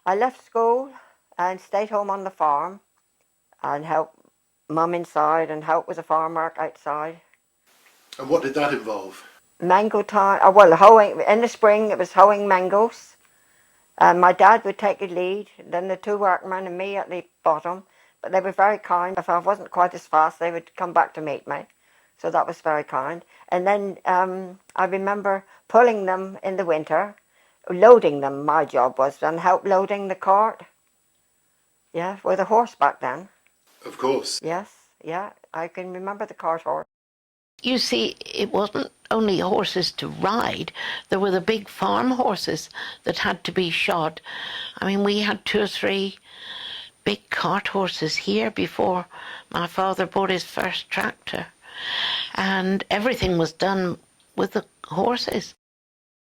I left school and stayed home on the farm and helped Mum inside and helped with the farm work outside. And what did that involve? Mango time, well, hoeing, in the spring it was hoeing mangoes. My dad would take a lead, then the two workmen and me at the bottom, but they were very kind. If I wasn't quite as fast, they would come back to meet me. So that was very kind. And then I remember pulling them in the winter, loading them, my job was, and help loading the cart. Yeah, with a horse back then. Of course. Yes, yeah, I can remember the cart horse. You see, it wasn't only horses to ride. There were the big farm horses that had to be shod. I mean, we had 2 or 3 big cart horses here before my father bought his first tractor. And everything was done with the horses.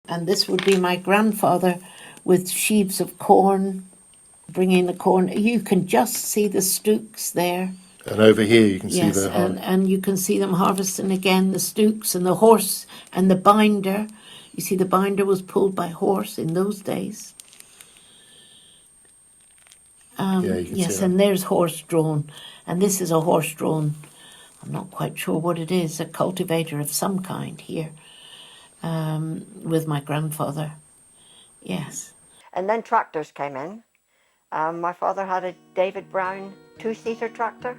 And this would be my grandfather with sheaves of corn, bringing the corn. You can just see the stooks there. And over here you can see Yes, the and you can see them harvesting again, the stooks and the horse and the binder. You see, the binder was pulled by horse in those days. yeah, you can Yes, see and that. there's horse-drawn. And this is a horse-drawn, I'm not quite sure what it is, a cultivator of some kind here, with my grandfather. Yes. And then tractors came in. My father had a David Brown 2-seater tractor.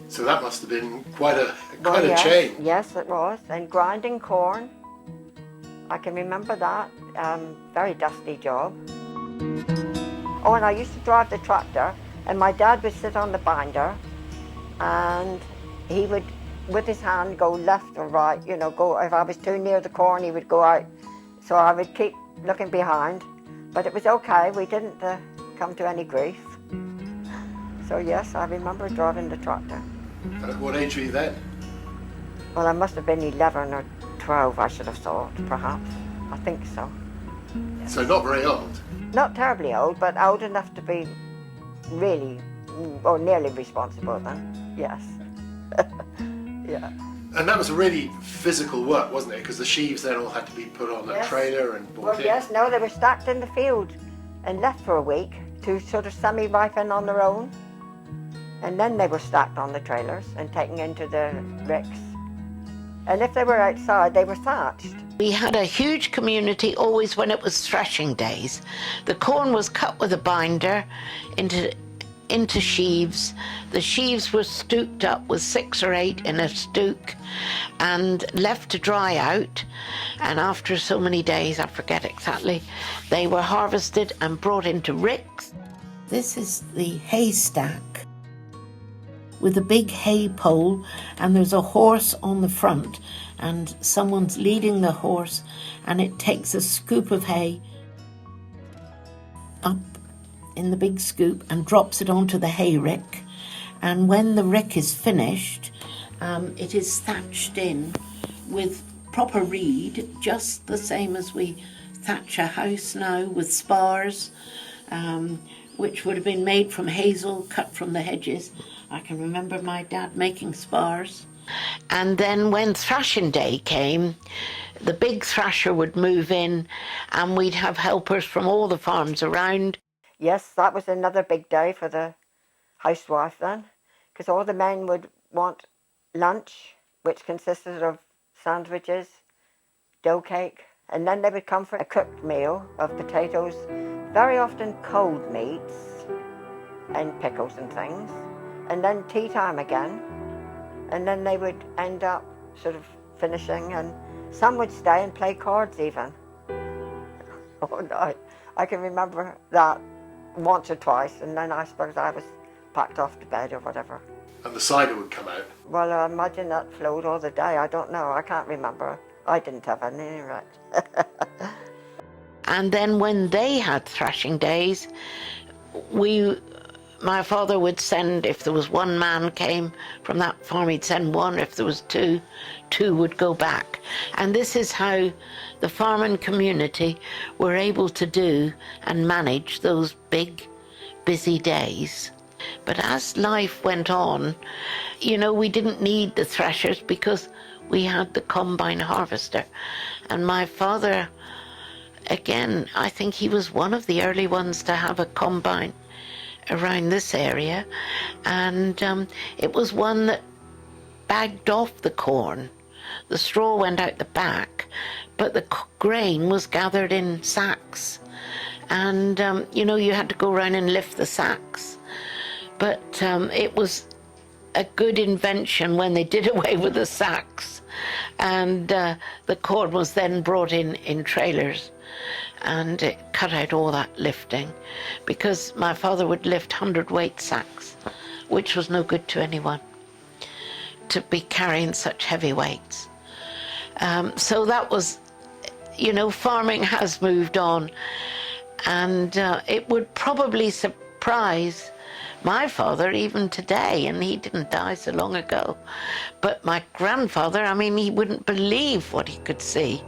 So that must have been quite a Yes, change. yes, it was. And grinding corn. I can remember that. Very dusty job. Oh, and I used to drive the tractor, and my dad would sit on the binder, and he would, with his hand, go left or right, you know, go, if I was too near the corn, he would go out. So I would keep looking behind, but it was okay. We didn't come to any grief. So yes, I remember driving the tractor. And at what age were you then? Well, I must have been 11 or 12, I should have thought, perhaps. I think so. So not very old. Not terribly old, but old enough to be really, or nearly responsible then, yes. Yeah. And that was a really physical work, wasn't it? Because the sheaves then all had to be put on a trailer and brought Well, in. yes, no, they were stacked in the field and left for a week to sort of semi-ripen on their own. And then they were stacked on the trailers and taken into the ricks. And if they were outside, they were thatched. We had a huge community always when it was threshing days. The corn was cut with a binder into sheaves. The sheaves were stooked up with 6 or 8 in a stook and left to dry out. And after so many days, I forget exactly, they were harvested and brought into ricks. This is the haystack with a big hay pole, and there's a horse on the front, and someone's leading the horse, and it takes a scoop of hay up in the big scoop and drops it onto the hay rick. And when the rick is finished, it is thatched in with proper reed, just the same as we thatch a house now with spars, which would have been made from hazel cut from the hedges. I can remember my dad making spars. And then when thrashing day came, the big thrasher would move in and we'd have helpers from all the farms around. Yes, that was another big day for the housewife then, because all the men would want lunch, which consisted of sandwiches, dough cake, and then they would come for a cooked meal of potatoes, very often cold meats and pickles and things, and then tea time again, and then they would end up sort of finishing, and some would stay and play cards even. Oh no, I can remember that once or twice, and then I suppose I was packed off to bed or whatever. And the cider would come out. Well, I imagine that flowed all the day. I don't know. I can't remember. I didn't have any, right? And then when they had thrashing days, my father would send, if there was 1 man came from that farm, he'd send 1. If there was 2, 2 would go back. And this is how the farming community were able to do and manage those big, busy days. But as life went on, we didn't need the threshers because we had the combine harvester. And my father again, I think he was one of the early ones to have a combine around this area, and it was one that bagged off the corn. The straw went out the back, but the grain was gathered in sacks, and you know, you had to go around and lift the sacks. But it was a good invention when they did away with the sacks, and the corn was then brought in trailers, and it cut out all that lifting, because my father would lift 100-weight sacks, which was no good to anyone, to be carrying such heavy weights. So that was, you know, farming has moved on, and it would probably surprise my father even today, and he didn't die so long ago. But my grandfather, I mean, he wouldn't believe what he could see.